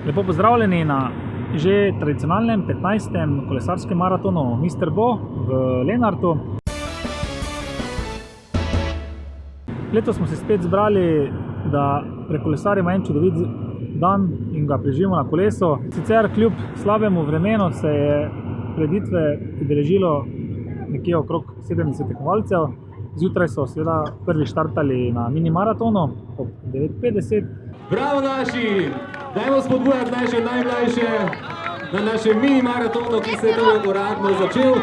Lepo pozdravljeni na že tradicionalnem 15. kolesarskem maratonu Mr. Bo v Lenartu. Letos smo se spet zbrali, da prekolesarimo en čudovit dan in ga preživimo na kolesu. Sicer kljub slabemu vremenu se je prireditve udeležilo nekje okrog 70 tekmovalcev. Zjutraj so seveda prvi štartali na mini maratonu ob 9:50. Bravo naši! Dajmo spodbujati naše najmlajše na našem mini maratonu, ki se je to uradno začel.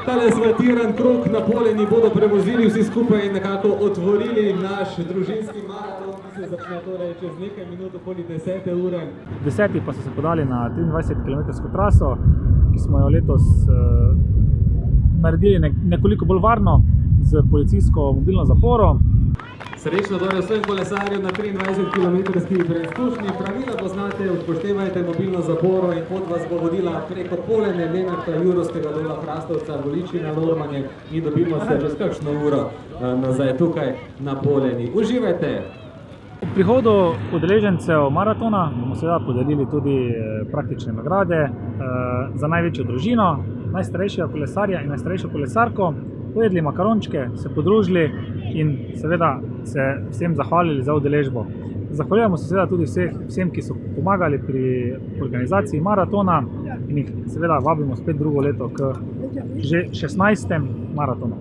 Tale asfaltiran krog na Poljeni bodo prevozili vsi skupaj in nekako otvorili naš družinski maraton, ki se začne torej čez nekaj minut okoli 10. ure. 10. pa so se podali na 23-kilometrsko traso, ki smo jo letos naredili nekoliko bolj varno z policijsko mobilno zaporo. Srečno torej vsem kolesarjem na 23-kilometrski preizkušnji. Pravila poznate, upoštevajte mobilno zaporo in pot vas bo vodila preko Poljene, Lenarta, Jurovskega dola, Hrastovca, Goličina, Lormanje in dobimo se čez kakšno uro nazaj tukaj na Poljeni. Uživajte! Ob prihodu udeležencev maratona bomo seveda podelili tudi praktične nagrade za največjo družino, najstarejšega kolesarja in najstarejšo kolesarko. Pojedli makarončke, se podružili in seveda se vsem zahvalili za udeležbo. Zahvaljujemo se seveda tudi vsem, ki so pomagali pri organizaciji maratona in jih seveda vabimo spet drugo leto k že 16. maratonu.